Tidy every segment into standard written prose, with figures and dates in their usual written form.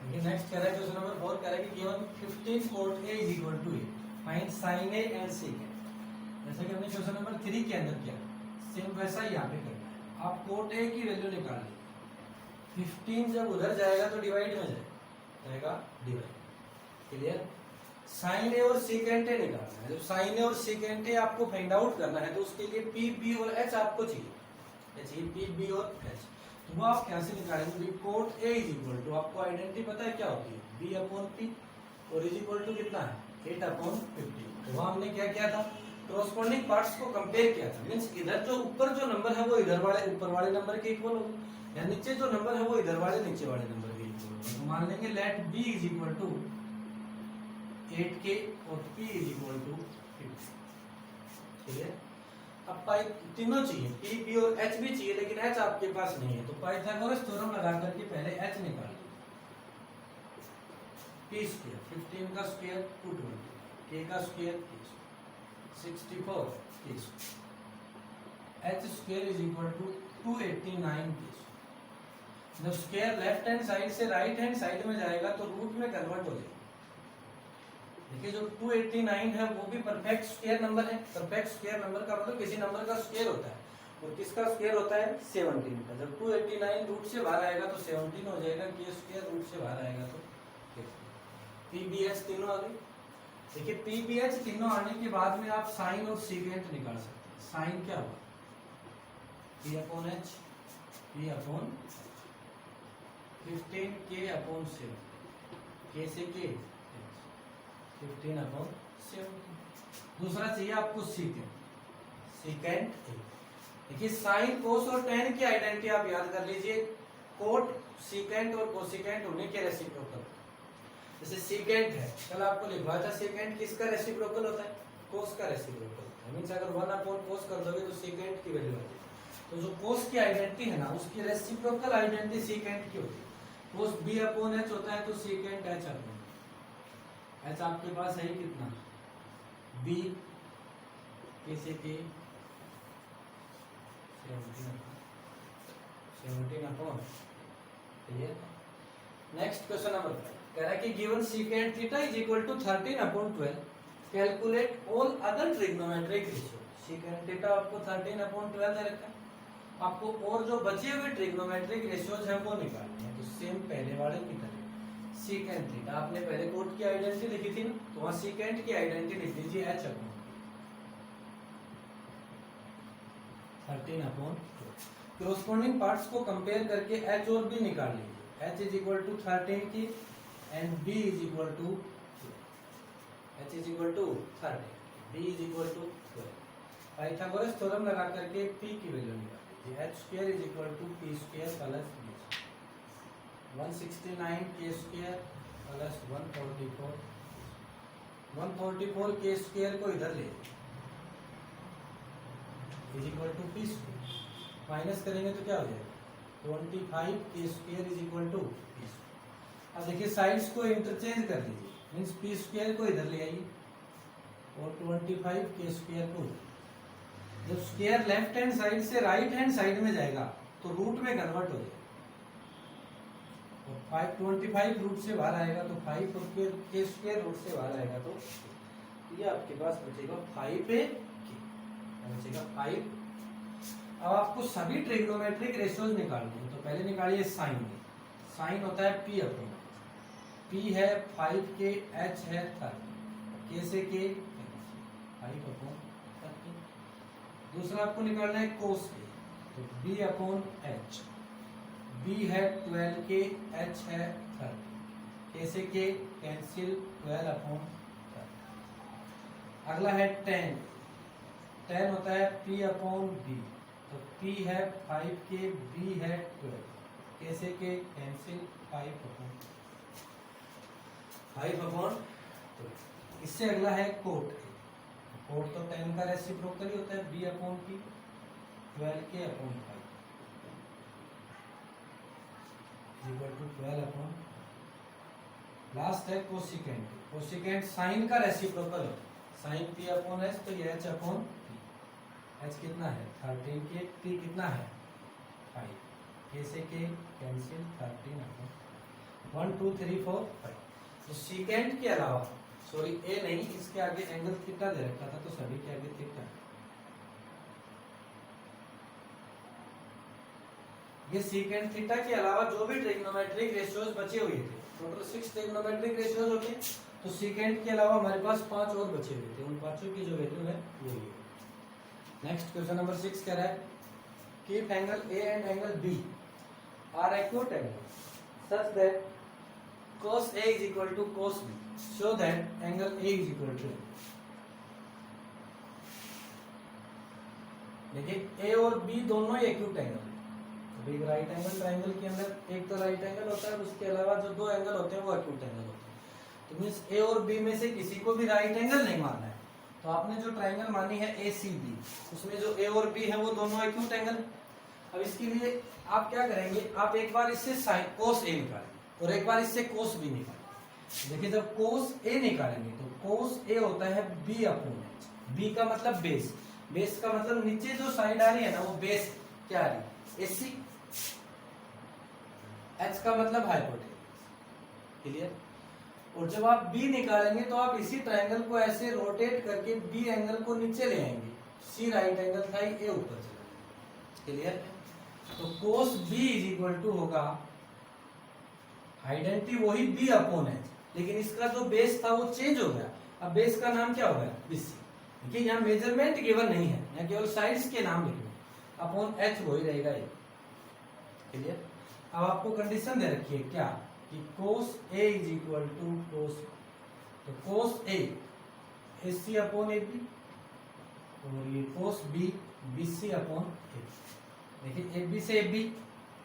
Next कह रहा है क्वेश्चन नंबर 4 कह रहा है कि given 15 cot A is equal to A, find sin A and secant। जैसे कि हमने क्वेश्चन नंबर 3 के अंदर किया, सेम वैसा ही यहाँ पे करना है। आप cot A की वैल्यू निकाल लीजिए, 15 जब उधर जाएगा तो डिवाइड में जाएगा डिवाइड, क्लियर। sin A और secant A निकालना है। जब sin A और secant A आपको फाइंड आउट करना है तो उसके लिए P, B और H आपको चाहिए, P, B और H। तो वो आप कैसे निकालेंगे? Cot A is equal to, आपको आइडेंटिटी पता है क्या होती है, B अपॉन P, और इज इक्वल टू कितना है 8 अपॉन 15। तो वहां हमने क्या किया था, कॉरस्पॉन्डिंग पार्ट्स को कंपेयर किया था। मींस इधर जो ऊपर जो नंबर है वो इधर वाले ऊपर वाले नंबर के इक्वल होगा, या नीचे जो नंबर है वो इधर वाले नीचे वाले नंबर के इक्वल होगा। तो मान लेंगे let B is equal to 8K और P इज इक्वल टू 50, ठीक है। अब पाई तीनों चाहिए, P, B और H भी चाहिए, लेकिन H आपके पास नहीं है। तो पाइथागोरस थ्योरम लगा करके पहले H निकाल लीजिए। P स्क्वायर 15 का स्क्वायर 220, K का square 64 K square, H square is equal to 289 K square. जब स्क्वायर लेफ्ट हैंड साइड से राइट हैंड साइड में जाएगा तो रूट में कन्वर्ट हो जाएगा। देखिए जो 289 है वो भी परफेक्ट स्क्वायर नंबर है। परफेक्ट स्क्वायर नंबर का मतलब किसी नंबर का स्क्वायर होता है, और किसका स्क्वायर होता है 17 का। जब 289 रूट से बाहर आएगा तो 17 हो जाएगा, K स्क्वायर रूट से बाहर आएगा तो P, B, H तीनों आ गए। देखिए P, B, H तीनों आने के बाद में आप साइन और सीकेंट निकाल सकते हैं। साइन क्या होगा, P upon H, P upon 15 K upon 7, K से K 15 अपॉन 17। दूसरा चाहिए आपको सीकेंट, सीकेंट देखिए साइन कोस और टेन की आइडेंटिटी आप याद कर लीजिए। कोट सीकेंट और कोसिकेंट उन्हीं के रेसिप्रोकल। जैसे सीकेंट है, कल आपको लिखवाया था सीकेंट किसका रेसिप्रोकल होता है, कोस का रेसिप्रोकल होता है। मींस अगर 1 अपॉन कोस कर दोगे तो सीकेंट की वैल्यू आती है। तो जो कोस की आइडेंटिटी है ना, उसकी रेसिप्रोकल आइडेंटिटी सीकेंट की होती है। कोस B अपॉन H होता है तो सीकेंट H अपॉन H आपके पास है कितना, B कैसे के 17 upon, clear. Next question number 5 कह रहा है कि given secant theta is equal to 13 upon 12, calculate all other trigonometric ratio. Secant theta आपको 13 अपॉन 12 दे रखा है, आपको और जो बचे हुए ट्रिग्नोमेट्रिक रेशियोज हैं वो निकालने हैं। तो सेम पहले वाले की तरह सीकेंट थीटा आपने पहले कोट की आइडेंटिटी लिखी थी ना, तो वहां सीकेंट की आइडेंटिटी लिख लीजिए H upon 13 upon. Corresponding parts को कंपेयर करके H और B निकाल लीजिए। H इज इक्वल टू 13 की and B is equal to, H is equal to 13, B is equal to 12। Pythagoras theorem लगा करके P की वैल्यू निकाल लीजिए। H square is equal to P square plus B, 169 K square plus 144 K square को इधर ले is equal to P square, minus करेंगे तो क्या हो जाएगा 25 K square is equal to P square. अब देखिए साइड्स को इंटरचेंज कर लीजिए, मीन्स P स्क्वायर को इधर ले आइए और 25 K स्क्वायर को। जब स्क्वायर लेफ्ट हैंड साइड से राइट हैंड साइड में जाएगा तो रूट में कन्वर्ट हो जाएगा। 25 रूट से बाहर आएगा तो 5 और फिर K स्क्वायर रूट से बाहर आएगा तो ये आपके पास बचेगा 5A बचेगा 5। अब आपको सभी ट्रिग्नोमेट्रिक रेशियोज निकालने हैं। तो पहले निकालिए साइन। साइन होता है P अपॉन, P है 5K, H है 30, K से K 5 अपॉन 30। दूसरा आपको निकालना है कोस के, तो B अपॉन H, B है 12K, H है 30, K से K कैंसिल 12 अपॉन 30। अगला है टेन, टेन होता है P अपॉन B, तो P है 5K, B है 12, K से K कैंसिल 5 अपॉन 12। इससे अगला है कोट। कोट तो टेन का रेसिप्रोकल ही होता है, B upon P 12K upon 5 equal to 12 upon. Last है कोसिकेंट। कोसिकेंट साइन का रेसिप्रोकल होता है, साइन P अपॉन H, तो ये H अपॉन P। H कितना है 13 के, P कितना है 5, K से K कैंसिल 13 अपॉन। 1 2 3 4 5। तो सीकेंट के अलावा, सॉरी ए नहीं, इसके आगे एंगल थीटा दे रखा था, तो सभी के आगे थीटा। ये सीकेंट थीटा के अलावा जो भी ट्रिग्नोमेट्रिक रेशियोज बचे हुए थे, टोटल 6 ट्रिग्नोमेट्रिक रेशियोज होते हैं, तो सीकेंट के अलावा हमारे पास 5 और बचे हुए थे, उन पांचों की जो वैल्यू है वो ये। नेक्स्ट क्वेश्चन नंबर 6 कह रहा है keep angle A and angle B are acute angle such that cos A is equal to cos B, show that angle A is equal to। देखिए A और B दोनों ही acute angle है। अभी right angle triangle के अंदर एक तो right angle होता है, उसके अलावा जो दो एंगल होते हैं वो एक्यूट एंगल होते हैं। तो मीन्स A और B में से किसी को भी राइट एंगल नहीं मानना है। तो आपने जो ट्राइंगल मानी है ACB, उसमें जो A और B है वो दोनों एक्यूट एंगल है। अब इसके लिए आप क्या करेंगे, आप एक बार इससे साइन कोस A निकालेंगे और एक बार इससे कोस B निकालेंगे। देखिए जब कोस A निकालेंगे तो कोस A होता है B अपॉन H। B का मतलब बेस, बेस का मतलब नीचे जो साइड आ रही है ना वो बेस क्या आ रही है, AC। H का मतलब हाइपोटेन्यूज। क्लियर। और जब आप B निकालेंगे तो आप इसी ट्रायंगल को ऐसे रोटेट करके B एंगल को नीचे ले आएंगे, C राइट एंगल था, A ऊपर चला जाएगा। क्लियर। तो कोस B इज इक्वल टू होगा आइडेंटिटी वही B अपॉन H, लेकिन इसका जो बेस था वो चेंज हो गया। अब बेस का नाम क्या हो गया, BC। देखिए यहाँ मेजरमेंट गिवन नहीं है, यहाँ केवल साइड्स के नाम लिखने, अपॉन H वही रहेगा ये। क्लियर। अब आपको कंडीशन दे रखी है क्या कि cos A is equal to cos, तो cos A AC upon AB और ये cos B BC upon A। देखिए AB से AB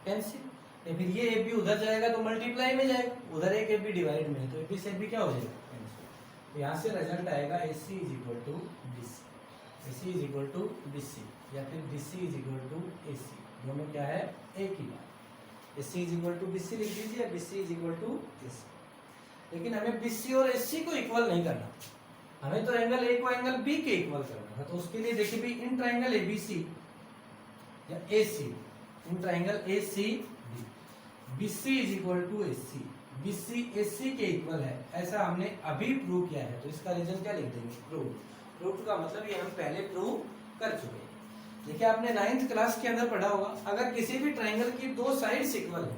कैंसिल, फिर ये AB उधर जाएगा तो मल्टीप्लाई में जाएगा, उधर एक AB डिवाइड में है तो AB से AB क्या हो जाएगा, तो यहाँ से रिजल्ट आएगा AC is equal to BC, AC is equal to BC या फिर BC is equal to AC, दोनों क्या है एक ही बात। AC is equal to BC लिख दीजिए, BC is equal to AC। लेकिन हमें BC और AC को इक्वल नहीं करना, हमें तो एंगल A को एंगल B के इक्वल करना है। तो उसके लिए देखिए भी इन ट्राइंगल ABC या AC, in triangle ACB BC is equal to AC, BC AC के इक्वल है, ऐसा हमने अभी प्रूव किया है। तो इसका रीजन क्या लिख देंगे, प्रूव। प्रूव का मतलब ये हम पहले प्रूव कर चुके हैं। देखिए आपने 9th क्लास के अंदर पढ़ा होगा, अगर किसी भी ट्राइंगल की दो साइड्स इक्वल है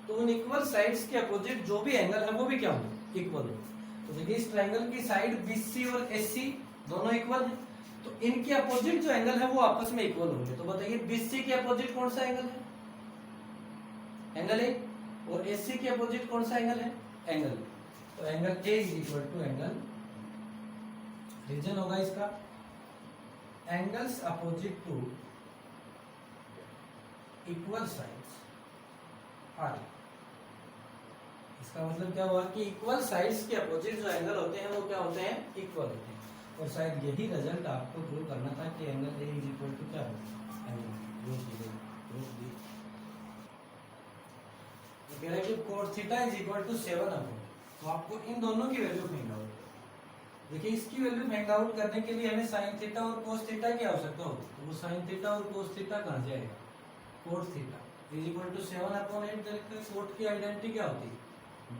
तो उन इक्वल साइड्स के अपोजिट जो भी एंगल है वो भी क्या होंगे, इक्वल होंगे। तो देखिए इस ट्राइंगल की साइड BC और AC दोनों इक्वल है, तो इनके अपोजिट जो एंगल है वो आपस में इक्वल होंगे। तो बताइए BC के अपोजिट कौन सा एंगल है, एंगल A, और AC के अपोजिट कौन सा एंगल है, एंगल B। तो angle A is equal to angle, reason होगा इसका angles opposite to equal sides are. इसका मतलब क्या हुआ कि इक्वल साइड्स के अपोजिट जो एंगल होते हैं वो क्या होते हैं, इक्वल होते हैं। और शायद यही रिजल्ट आपको प्रूव करना था कि angle A is equal to क्या होगा, एंगल B। कह रहा है कि cos theta is equal to 7 upon, तो आपको इन दोनों की वैल्यू फाइंड आउट। देखिए इसकी वैल्यू फाइंड आउट करने के लिए हमें sin थीटा और cos थीटा की आवश्यकता होगी। तो वो sin थीटा और cos थीटा कहां से आएगा, cos theta is equal to 7 upon 8। देखिए cos की आइडेंटिटी क्या होती है,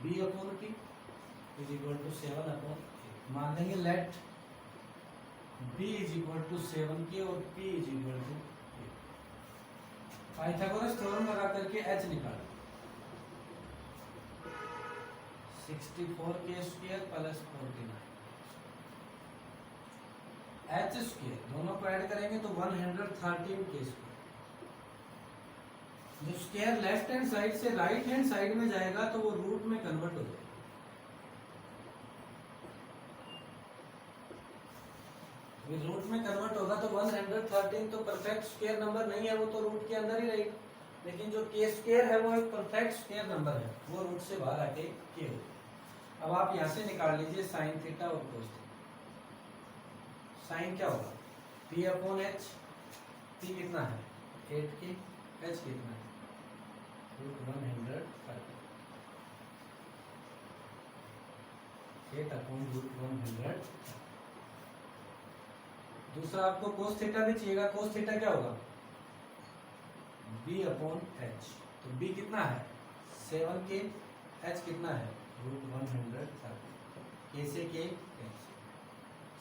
b upon t is equal to 7 upon 8। मान लेंगे let b is equal to 7k और p is equal to 8। Pythagoras theorem लगा करके h निकालो, 64k square plus 49 h square, दोनों को ऐड करेंगे तो 113k स्क्वायर। जो स्क्वायर लेफ्ट हैंड साइड से राइट हैंड साइड में जाएगा तो वो रूट में कन्वर्ट हो जाएगा। रूट में कन्वर्ट होगा तो 113 तो परफेक्ट स्क्वायर नंबर नहीं है, वो तो रूट के अंदर ही रहेगा। लेकिन जो k स्क्वायर है वो एक परफेक्ट स्क्वायर नंबर है, वो रूट से बाहर आके k होगा। अब आप यहाँ से निकाल लीजिए sin थीटा और cos थीटा। साइन क्या होगा, p अपॉन h, p कितना है 8k, h कितना है √130, 8 अपॉन √130। दूसरा आपको cos थीटा भी चाहिएगा, cos थीटा क्या होगा b अपॉन h, तो b कितना है 7k, h कितना है √130 कैसे के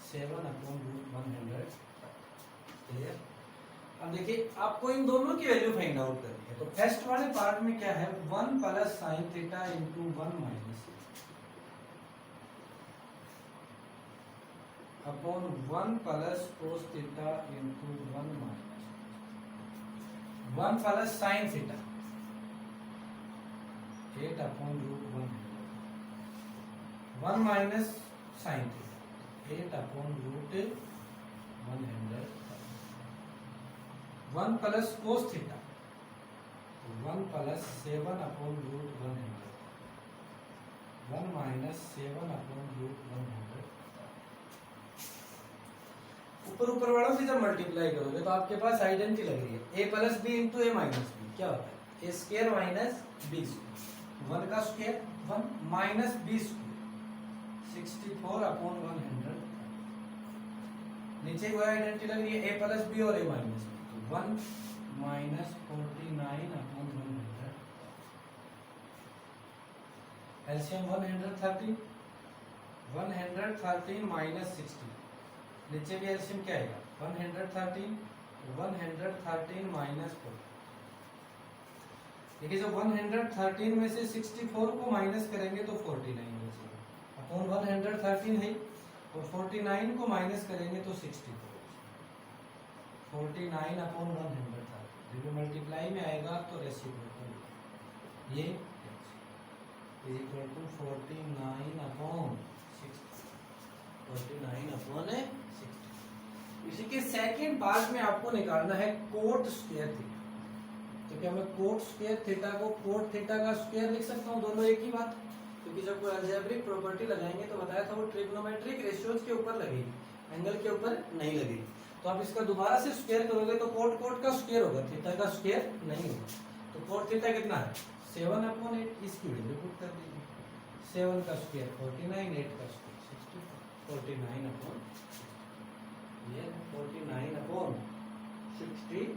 7/100 क्लियर। अब देखिए आपको इन दोनों की वैल्यू फाइंड आउट करनी है। तो फर्स्ट वाले पार्ट में क्या है 1 plus sine theta into 1 minus upon 1 plus cos theta into 1 minus 1 plus sine theta 8/√100 1 minus sine theta 8/√100 1 plus cos theta 1 plus 7/√100 1 minus 7/√100। ऊपर वालों से जब मल्टीप्लाई करोगे तो आपके पास आइडेंटिटी लग रही है a plus B into A minus B क्या होता है A square minus B square 1 का स्क्वायर 1 माइनस बी स्क्वायर 64/100। नीचे वो आइडेंटिटी लग रही है a प्लस बी और a minus B 1 minus 49/100 LCM 113 minus 60 नीचे भी एलसीएम क्या आएगा 113 माइनस 4। देखिए जब 113 में से 64 को माइनस करेंगे तो 49 बचेगा अपॉन 113 है और 49 को माइनस करेंगे तो 64 49/113 जब मल्टीप्लाई में आएगा तो रेसिप्रोकल ये इज इक्वल टू 49/60 इसी के सेकंड पार्ट में आपको निकालना है कोट स्क्वायर थीटा। तो क्या मैं कोट स्क्वायर थीटा को कोट थीटा का स्क्वायर लिख सकता हूँ दोनों एक ही बात, क्योंकि जब कोई अलजेब्रिक प्रॉपर्टी लगाएंगे तो बताया था वो ट्रिग्नोमेट्रिक रेशियोज के ऊपर लगेगी एंगल के ऊपर नहीं लगेगी। तो आप इसका दोबारा से स्क्वायर करोगे तो कोट का स्क्वायर होगा थीटा का स्क्वायर नहीं होगा। तो कोट थीटा कितना है 7/8 इसकी वैल्यू पुट कर दीजिए 7 का स्क्वायर 49 8 का स्क्वायर 64 49/60